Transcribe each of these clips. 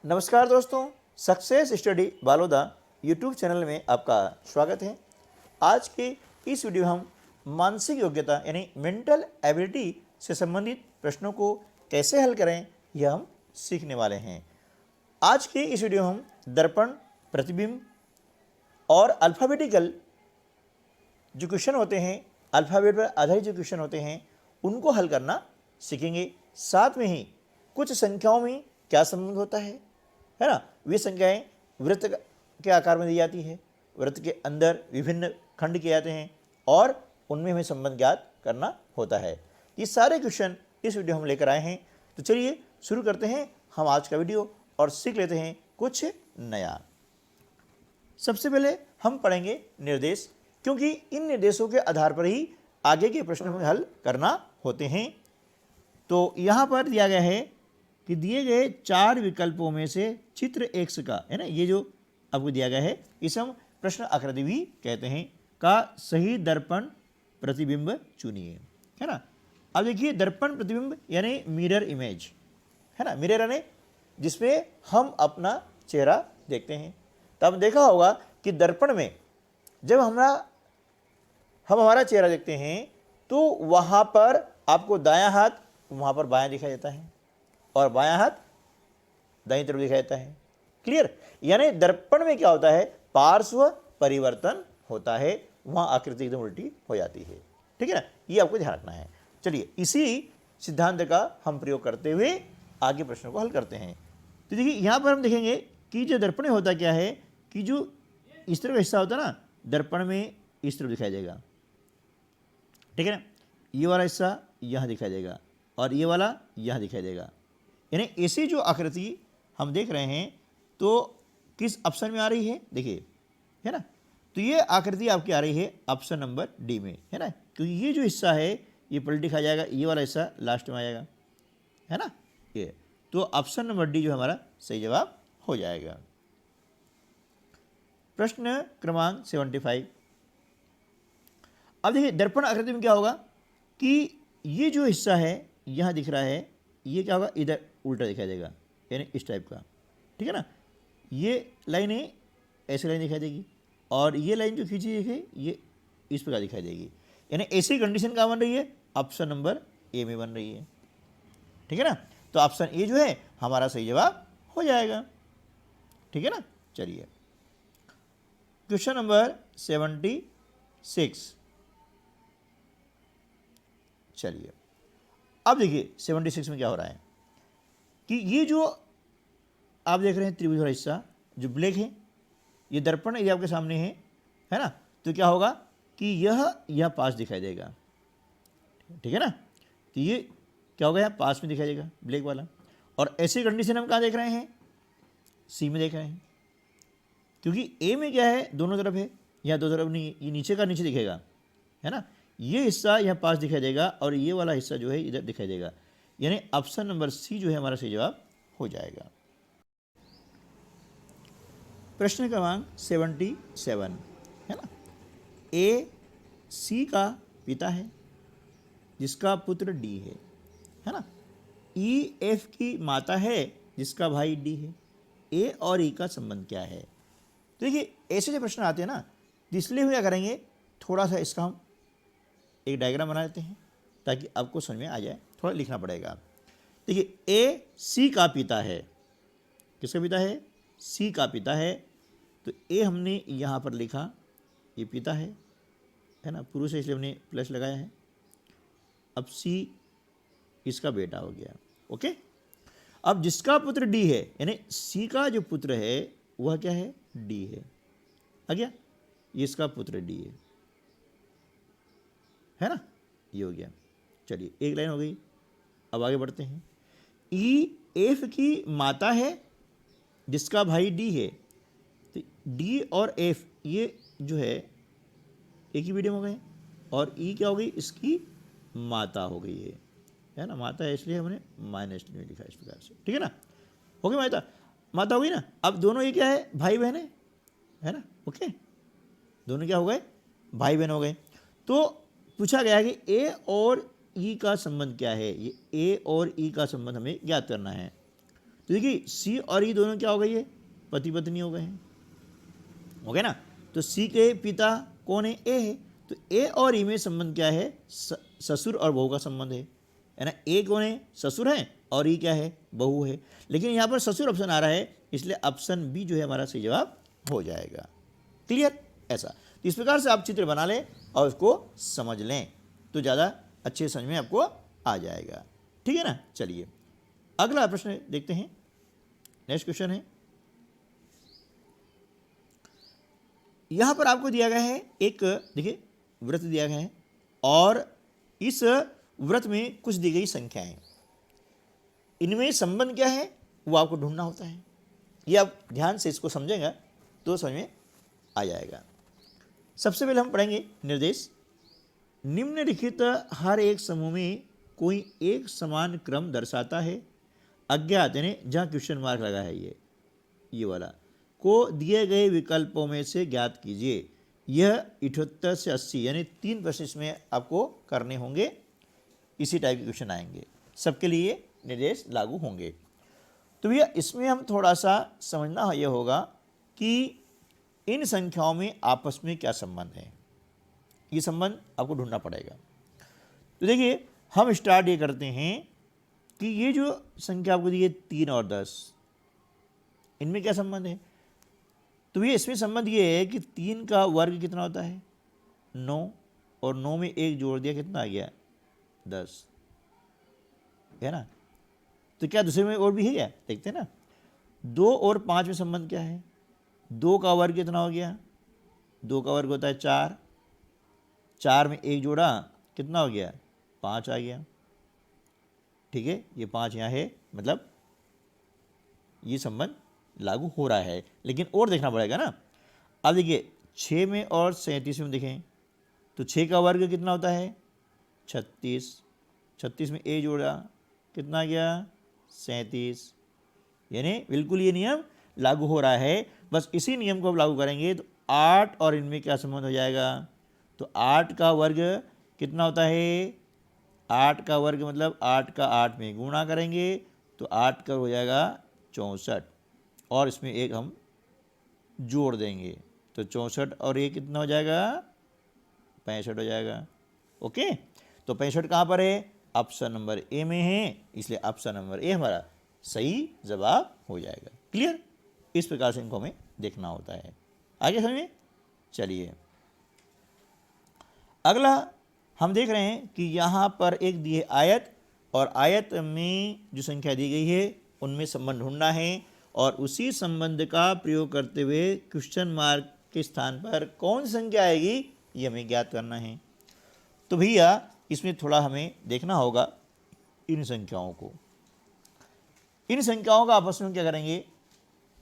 नमस्कार दोस्तों, success study Baloda YouTube channel में आपका स्वागत है। आज के इस वीडियो में हम मानसिक योग्यता यानी मेंटल एबिलिटी से संबंधित प्रश्नों को कैसे हल करें यह हम सीखने वाले हैं। आज के इस वीडियो में हम दर्पण, प्रतिबिंब और अल्फ़ाबेटिकल जो क्वेश्चन होते हैं, अल्फ़ाबेट पर आधारित जो क्वेश्चन होते हैं उनको हल करना सीखेंगे। साथ में ही कुछ संख्याओं में क्या संबंध होता है ना, वे संख्याएं वृत्त के आकार में दी जाती है, वृत्त के अंदर विभिन्न खंड किए जाते हैं और उनमें हमें संबंध ज्ञात करना होता है। ये सारे क्वेश्चन इस वीडियो हम लेकर आए हैं। तो चलिए शुरू करते हैं हम आज का वीडियो और सीख लेते हैं कुछ नया। सबसे पहले हम पढ़ेंगे निर्देश, क्योंकि इन निर्देशों के आधार पर ही आगे के प्रश्नों में हल करना होते हैं। तो यहाँ पर दिया गया है कि दिए गए 4 विकल्पों में से चित्र X का, है ना, ये जो आपको दिया गया है इसे हम प्रश्न आकृति भी कहते हैं, का सही दर्पण प्रतिबिंब चुनिए, है ना। अब देखिए दर्पण प्रतिबिंब यानी मिरर इमेज, है ना, मिरर यानी जिसमें हम अपना चेहरा देखते हैं। तो आपने देखा होगा कि दर्पण में जब हम हमारा चेहरा देखते हैं तो वहाँ पर आपको दायां हाथ वहाँ पर बायां दिखाई देता है और बायां हाथ दाईं तरफ दिखाई देता है। क्लियर? यानी दर्पण में क्या होता है, पार्श्व परिवर्तन होता है, वहाँ आकृति एकदम उल्टी हो जाती है। ठीक है ना, ये आपको ध्यान रखना है। चलिए इसी सिद्धांत का हम प्रयोग करते हुए आगे प्रश्नों को हल करते हैं। तो देखिए यहाँ पर हम देखेंगे कि जो दर्पण में होता क्या है कि जो इस तरफ का हिस्सा होता है ना, दर्पण में इस तरफ दिखाई देगा। ठीक है ना, ये वाला हिस्सा यहाँ दिखाई देगा और ये वाला यहाँ दिखाई देगा। यानी ऐसी जो आकृति हम देख रहे हैं तो किस ऑप्शन में आ रही है, देखिए, है ना। तो ये आकृति आपकी आ रही है ऑप्शन नंबर डी में, है ना, क्योंकि ये जो हिस्सा है ये पलटी खा जाएगा, ये वाला हिस्सा लास्ट में आएगा, है ना। ये तो ऑप्शन नंबर डी जो हमारा सही जवाब हो जाएगा। प्रश्न क्रमांक 75। अब देखिए दर्पण आकृति में क्या होगा कि ये जो हिस्सा है यहाँ दिख रहा है, ये क्या होगा, इधर उल्टा दिखाई देगा, यानी इस टाइप का। ठीक है ना, ये लाइन है, ऐसी लाइन दिखाई देगी और ये लाइन जो खींची है ये इस प्रकार दिखाई देगी। यानी ऐसी कंडीशन कहाँ बन रही है, ऑप्शन नंबर ए में बन रही है। ठीक है ना, तो ऑप्शन ए जो है हमारा सही जवाब हो जाएगा। ठीक है ना। चलिए क्वेश्चन नंबर 76। चलिए अब देखिए 76 में क्या हो रहा है कि ये जो आप देख रहे हैं त्रिभुज वाला हिस्सा जो ब्लैक है, ये दर्पण ये आपके सामने है ना। तो क्या होगा कि यह पास दिखाई देगा। ठीक है ना, तो ये क्या होगा, यहाँ पास में दिखाई देगा ब्लैक वाला। और ऐसी कंडीशन हम कहाँ देख रहे हैं, सी में देख रहे हैं, क्योंकि ए में क्या है, दोनों तरफ है, यहाँ दो तरफ नहीं, ये नीचे का नीचे दिखेगा, है ना। ये हिस्सा यहाँ पास दिखाई देगा और ये वाला हिस्सा जो है इधर दिखाई देगा। यानी ऑप्शन नंबर सी जो है हमारा सही जवाब हो जाएगा। प्रश्न क्रमांक 77, है ना। ए सी का पिता है जिसका पुत्र डी है ना। ई एफ की माता है जिसका भाई डी है। ए और ई का संबंध क्या है। तो देखिए ऐसे जो प्रश्न आते हैं ना, इसलिए हम क्या करेंगे, थोड़ा सा इसका हम एक डायग्राम बना लेते हैं ताकि आपको समझ में आ जाए। थोड़ा लिखना पड़ेगा। देखिए ए सी का पिता है, किसका पिता है, सी का पिता है। तो ए हमने यहाँ पर लिखा, ये पिता है ना, पुरुष है इसलिए हमने प्लस लगाया है। अब सी इसका बेटा हो गया। ओके, अब जिसका पुत्र डी है, यानी सी का जो पुत्र है वह क्या है, डी है। आ गया, ये इसका पुत्र डी है ना, ये हो गया। चलिए एक लाइन हो गई। अब आगे बढ़ते हैं। ई एफ की माता है जिसका भाई डी है। तो डी और एफ ये जो है एक ही मीडियम हो गए और ई क्या हो गई, इसकी माता हो गई है ना, माता है इसलिए हमने माइनस में लिखा इस प्रकार से। ठीक है ना, हो गई माता हो गई ना। अब दोनों ये क्या है, भाई बहन है ना। ओके, दोनों क्या हो गए, भाई बहन हो गए। तो पूछा गया है कि ए और ई का संबंध क्या है। ये ए और ई का संबंध हमें ज्ञात करना है। तो देखिए सी और ई दोनों क्या हो गई है, पति पत्नी हो गए हैं, हो गया ना। तो सी के पिता कौन है, ए है, तो ए और ई में संबंध क्या है, ससुर और बहू का संबंध है ना। ए कौन है, ससुर है, और ई क्या है, बहू है। लेकिन यहाँ पर ससुर ऑप्शन आ रहा है, इसलिए ऑप्शन बी जो है हमारा सही जवाब हो जाएगा। क्लियर, ऐसा। तो इस प्रकार से आप चित्र बना लें और उसको समझ लें तो ज़्यादा अच्छे समझ में आपको आ जाएगा। ठीक है ना। चलिए अगला प्रश्न देखते हैं। नेक्स्ट क्वेश्चन है, यहां पर आपको दिया गया है एक, देखिए व्रत दिया गया है और इस व्रत में कुछ दी गई संख्याएं, इनमें संबंध क्या है वो आपको ढूंढना होता है। ये आप ध्यान से इसको समझेंगे तो समझ में आ जाएगा। सबसे पहले हम पढ़ेंगे निर्देश। निम्नलिखित हर एक समूह में कोई एक समान क्रम दर्शाता है। अज्ञात यानी जहाँ क्वेश्चन मार्क लगा है ये वाला को दिए गए विकल्पों में से ज्ञात कीजिए। यह 78 से 80 यानी 3 प्रश्न इसमें आपको करने होंगे। इसी टाइप के क्वेश्चन आएंगे, सबके लिए निर्देश लागू होंगे। तो भैया इसमें हम थोड़ा सा समझना यह होगा कि इन संख्याओं में आपस में क्या संबंध है, ये संबंध आपको ढूंढना पड़ेगा। तो देखिए हम स्टार्ट ये करते हैं कि ये जो संख्या आपको दी है 3 और 10, इनमें क्या संबंध है। तो ये इसमें संबंध ये है कि 3 का वर्ग कितना होता है, 9, और 9 में 1 जोड़ दिया कितना आ गया, 10, है ना। तो क्या दूसरे में और भी है क्या, देखते हैं ना। 2 और 5 में संबंध क्या है, 2 का वर्ग कितना हो गया, 2 का वर्ग होता है 4, 4 में 1 जोड़ा कितना हो गया, 5 आ गया। ठीक है, ये 5 यहाँ है, मतलब ये संबंध लागू हो रहा है, लेकिन और देखना पड़ेगा ना। अब देखिए 6 में और 37 में देखें तो 6 का वर्ग कितना होता है, 36, 36 में a जोड़ा कितना आ गया, 37, यानी बिल्कुल ये नियम लागू हो रहा है। बस इसी नियम को अब लागू करेंगे तो 8 और इनमें क्या संबंध हो जाएगा, तो 8 का वर्ग कितना होता है, 8 का वर्ग मतलब 8 का 8 में गुणा करेंगे तो 8 का हो जाएगा 64, और इसमें एक हम जोड़ देंगे तो 64 और ये कितना हो जाएगा, 65 हो जाएगा। ओके, तो 65 कहाँ पर है, ऑप्शन नंबर ए में है, इसलिए ऑप्शन नंबर ए हमारा सही जवाब हो जाएगा। क्लियर, इस प्रकार से इनको हमें देखना होता है। आगे समझिए। चलिए अगला हम देख रहे हैं कि यहाँ पर एक दी है आयत, और आयत में जो संख्या दी गई है उनमें संबंध ढूंढना है, और उसी संबंध का प्रयोग करते हुए क्वेश्चन मार्क के स्थान पर कौन सी संख्या आएगी ये हमें ज्ञात करना है। तो भैया इसमें थोड़ा हमें देखना होगा इन संख्याओं को। इन संख्याओं का आपस में क्या करेंगे,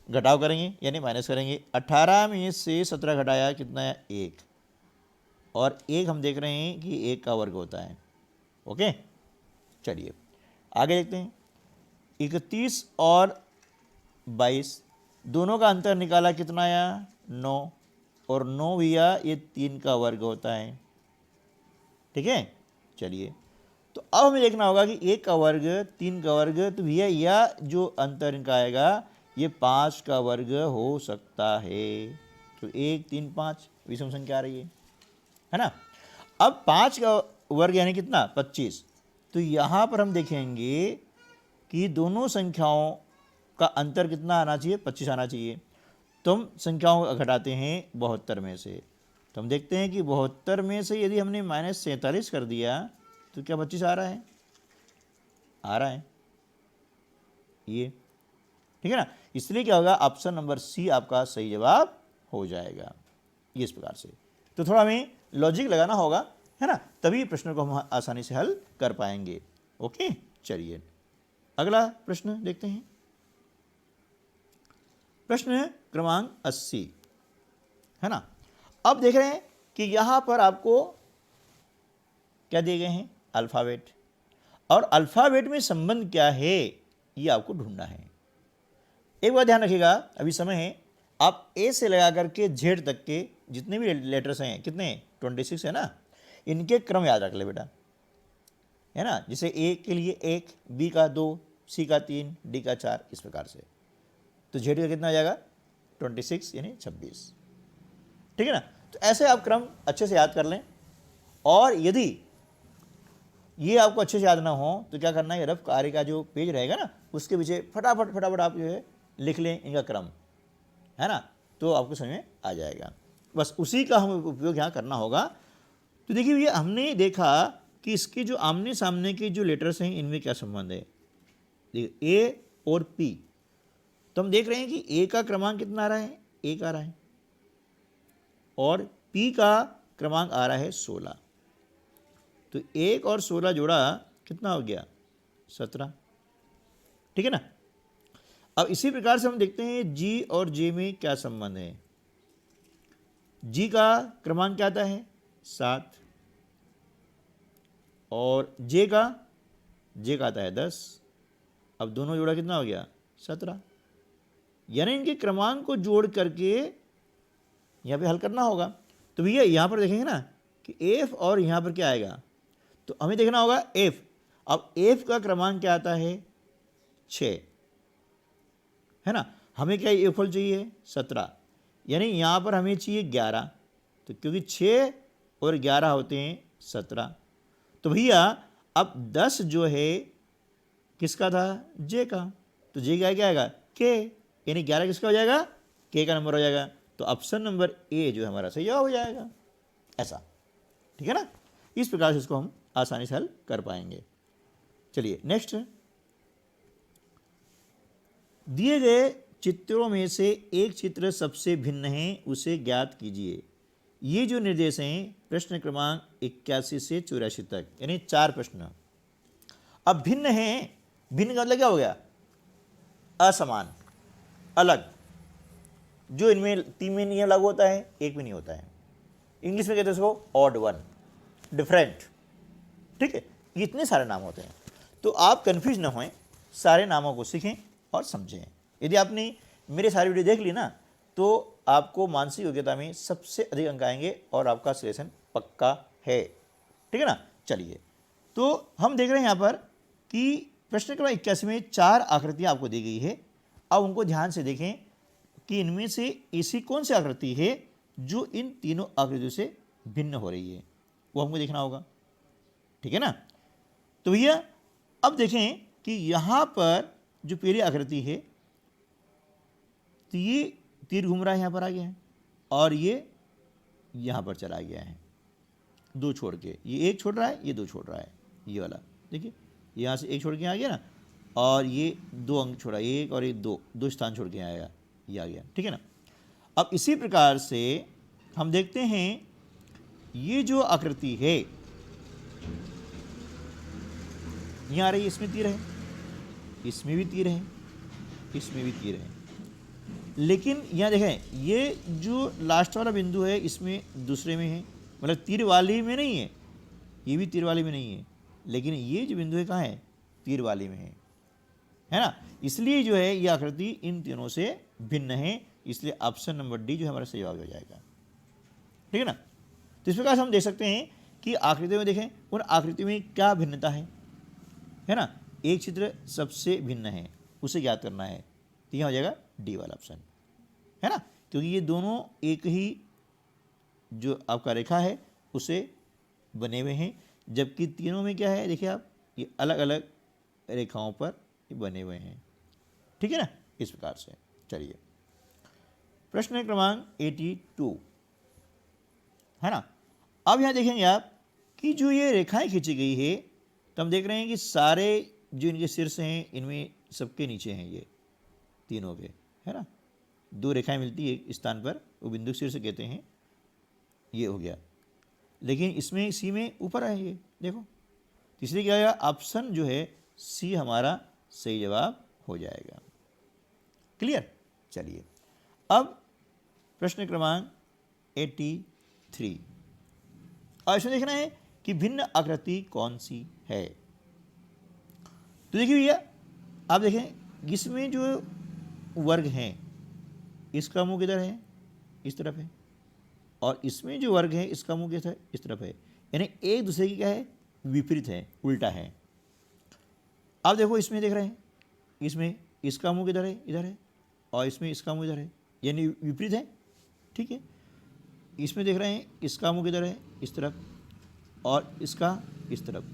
घटाव करेंगे यानी माइनस करेंगे। 18 में से 17 घटाया कितना है, 1, और 1 हम देख रहे हैं कि 1 का वर्ग होता है। ओके, चलिए आगे देखते हैं। 31 और 22 दोनों का अंतर निकाला कितना आया, 9, और 9 भैया ये 3 का वर्ग होता है। ठीक है, चलिए तो अब हमें देखना होगा कि 1 का वर्ग 3 का वर्ग, तो भैया यह जो अंतर इनका आएगा ये 5 का वर्ग हो सकता है। तो 1 3 5 विषम संख्या आ रही है ना। अब 5 का वर्ग यानी कितना, 25। तो यहाँ पर हम देखेंगे कि दोनों संख्याओं का अंतर कितना आना चाहिए, 25 आना चाहिए। तो हम संख्याओं को घटाते हैं 72 में से, तो हम देखते हैं कि 72 में से यदि हमने -47 कर दिया तो क्या 25 आ रहा है, आ रहा है ये। ठीक है ना, इसलिए क्या होगा, ऑप्शन नंबर सी आपका सही जवाब हो जाएगा। ये इस प्रकार से तो थोड़ा हमें लॉजिक लगाना होगा, है ना, तभी प्रश्न को हम आसानी से हल कर पाएंगे। ओके, चलिए अगला प्रश्न देखते हैं। प्रश्न क्रमांक 80, है ना। अब देख रहे हैं कि यहाँ पर आपको क्या दिए गए हैं, अल्फ़ाबेट, और अल्फ़ाबेट में संबंध क्या है ये आपको ढूंढना है। एक बात ध्यान रखिएगा, अभी समय है, आप ए से लगा करके जेड तक के जितने भी लेटर्स हैं, कितने 26 है ना, इनके क्रम याद रख ले बेटा, है ना। जैसे ए के लिए 1, बी का 2, सी का 3, डी का 4, इस प्रकार से। तो जेड का कितना आ जाएगा 26 यानी 26। ठीक है ना। तो ऐसे आप क्रम अच्छे से याद कर लें, और यदि ये आपको अच्छे से याद ना हो तो क्या करना है, रफ कार्य का जो पेज रहेगा ना उसके पीछे फटाफट आप जो है लिख लें इनका क्रम, है ना, तो आपको समझ में आ जाएगा। बस उसी का हमें उपयोग यहाँ करना होगा। तो देखिए भैया, हमने देखा कि इसके जो आमने सामने के जो लेटर्स हैं इनमें क्या संबंध है। देखिए ए और पी, तो हम देख रहे हैं कि ए का क्रमांक कितना आ रहा है, 1 आ रहा है, और पी का क्रमांक आ रहा है 16। तो 1 और 16 जोड़ा कितना हो गया 17। ठीक है ना। अब इसी प्रकार से हम देखते हैं जी और जे में क्या संबंध है। जी का क्रमांक क्या आता है 7, और जे का आता है 10। अब दोनों जोड़ा कितना हो गया 17, यानी इनके क्रमांक को जोड़ करके यहाँ पे हल करना होगा। तो भैया यहाँ पर देखेंगे ना कि एफ और यहाँ पर क्या आएगा, तो हमें देखना होगा एफ। अब एफ का क्रमांक क्या आता है 6, है ना। हमें क्या योगफल चाहिए 17, यानी यहाँ पर हमें चाहिए 11। तो क्योंकि 6 और 11 होते हैं 17, तो भैया अब 10 जो है किसका था जे का, तो जे का क्या आएगा के, यानी 11 किसका हो जाएगा के का नंबर हो जाएगा। तो ऑप्शन नंबर ए जो हमारा सही हो जाएगा, ऐसा। ठीक है ना। इस प्रकार से इसको हम आसानी से हल कर पाएंगे। चलिए नेक्स्ट, दिए गए चित्रों में से एक चित्र सबसे भिन्न है, उसे ज्ञात कीजिए। ये जो निर्देश हैं प्रश्न क्रमांक 81 से 84 तक, यानी 4 प्रश्न। अब भिन्न है, भिन्न का मतलब क्या हो गया असमान, अलग, जो इनमें 3 में नियम लागू होता है 1 में नहीं होता है। इंग्लिश में कहते हैं उसको ऑड वन, डिफरेंट। ठीक है, इतने सारे नाम होते हैं। तो आप कंफ्यूज ना होएं, सारे नामों को सीखें और समझें। यदि आपने मेरे सारी वीडियो देख ली ना, तो आपको मानसिक योग्यता में सबसे अधिक अंक आएंगे और आपका सिलेक्शन पक्का है। ठीक है ना। चलिए, तो हम देख रहे हैं यहाँ पर कि प्रश्न क्रमांक 81 में 4 आकृतियाँ आपको दी गई है। अब उनको ध्यान से देखें कि इनमें से ऐसी कौन सी आकृति है जो इन तीनों आकृतियों से भिन्न हो रही है, वो हमको देखना होगा। ठीक है ना। तो भैया अब देखें कि यहाँ पर जो पहली आकृति है, तो ये तीर घूम रहा है यहाँ पर आ गया है, और ये यहाँ पर चला गया है 2 छोड़ के। ये 1 छोड़ रहा है, ये 2 छोड़ रहा है, ये वाला देखिए, यहाँ से 1 छोड़ के आ गया ना, और ये 2 अंक छोड़ा, 1 और ये 2 स्थान छोड़ के आएगा, ये आ गया। ठीक है ना। अब इसी प्रकार से हम देखते हैं ये जो आकृति है यहाँ आ रही है, इसमें तीर है, इसमें भी तीर है, इसमें भी तीर है। लेकिन यहाँ देखें ये जो लास्ट वाला बिंदु है इसमें दूसरे में है, मतलब तीर वाली में नहीं है, ये भी तीर वाली में नहीं है, लेकिन ये जो बिंदु है कहाँ है तीर वाली में है ना। इसलिए जो है ये आकृति इन तीनों से भिन्न है, इसलिए ऑप्शन नंबर डी जो हमारा सही जवाब हो जाएगा। ठीक है ना। तो इस प्रकार से हम देख सकते हैं कि आकृति में देखें उन आकृति में क्या भिन्नता है ना। एक चित्र सबसे भिन्न है, उसे ज्ञात करना है, तो यहाँ हो जाएगा डी वाला ऑप्शन, है ना, क्योंकि ये दोनों एक ही जो आपका रेखा है उसे बने हुए हैं, जबकि तीनों में क्या है देखिए आप, ये अलग अलग रेखाओं पर ये बने हुए हैं। ठीक है ना। इस प्रकार से चलिए प्रश्न क्रमांक 82 है ना। अब यहाँ देखेंगे आप कि जो ये रेखाएं खींची गई है, तो हम देख रहे हैं कि सारे जो इनके शीर्ष हैं इनमें सबके नीचे हैं ये तीनों के, है ना। 2 रेखाएं मिलती है एक स्थान पर, वो बिंदु शीर्ष कहते हैं, ये हो गया। लेकिन इसमें सी में ऊपर है ये देखो, इसलिए क्या आएगा ऑप्शन जो है सी हमारा सही जवाब हो जाएगा। क्लियर। चलिए अब प्रश्न क्रमांक 83, और इसमें देखना है कि भिन्न आकृति कौन सी है। तो देखिए भैया आप देखें इसमें जो वर्ग हैं इसका मुंह किधर है इस तरफ है, और इसमें जो वर्ग है इसका मुंह किधर इस तरफ है, यानी एक दूसरे की क्या है विपरीत है, उल्टा है। आप देखो इसमें देख रहे हैं इसमें इसका मुंह किधर है, इधर है, और इसमें इसका मुंह इधर है, यानी विपरीत है। ठीक है, इसमें देख रहे हैं इसका मुंह किधर है, इस तरफ, और इसका इस तरफ,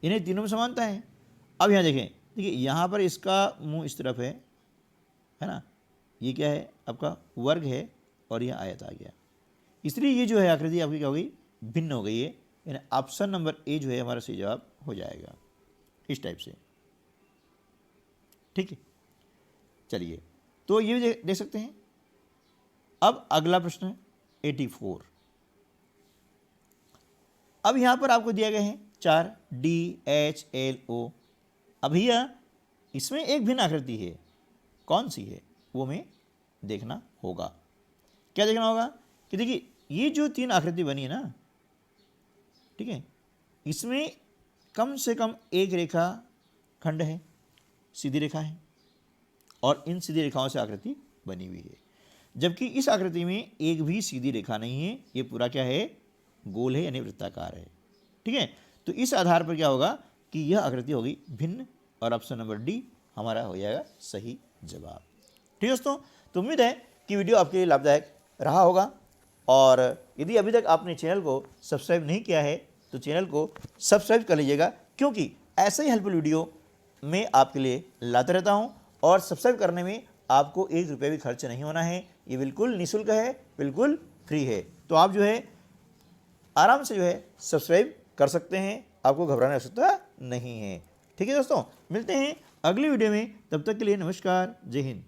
इन्हें तीनों में समानता है। अब यहाँ देखें, देखिए यहाँ पर इसका मुंह इस तरफ है ना, ये क्या है आपका वर्ग है, और यह आयत आ गया, इसलिए ये जो है आकृति आपकी क्या हो गई, भिन्न हो गई है, यानी ऑप्शन नंबर ए जो है हमारा सही जवाब हो जाएगा इस टाइप से। ठीक है, चलिए तो ये भी देख सकते हैं। अब अगला प्रश्न है 84। अब यहां पर आपको दिया गया है 4 DHLO। अब भैया इसमें एक भिन्न आकृति है, कौन सी है वो हमें देखना होगा। क्या देखना होगा कि देखिए ये जो 3 आकृति बनी है ना, ठीक है, इसमें कम से कम एक रेखा खंड है, सीधी रेखा है, और इन सीधी रेखाओं से आकृति बनी हुई है, जबकि इस आकृति में एक भी सीधी रेखा नहीं है, ये पूरा क्या है, गोल है, यानी वृत्ताकार है। ठीक है, तो इस आधार पर क्या होगा कि यह आकृति होगी भिन्न, और ऑप्शन नंबर डी हमारा हो जाएगा सही जवाब। ठीक है दोस्तों, तो उम्मीद है कि वीडियो आपके लिए लाभदायक रहा होगा, और यदि अभी तक आपने चैनल को सब्सक्राइब नहीं किया है तो चैनल को सब्सक्राइब कर लीजिएगा, क्योंकि ऐसे ही हेल्पफुल वीडियो मैं आपके लिए लाता रहता हूं, और सब्सक्राइब करने में आपको 1 रुपये भी खर्च नहीं होना है, ये बिल्कुल निःशुल्क है, बिल्कुल फ्री है। तो आप जो है आराम से जो है सब्सक्राइब कर सकते हैं, आपको घबराने की आवश्यकता नहीं है। ठीक है दोस्तों, मिलते हैं अगली वीडियो में, तब तक के लिए नमस्कार, जय हिंद।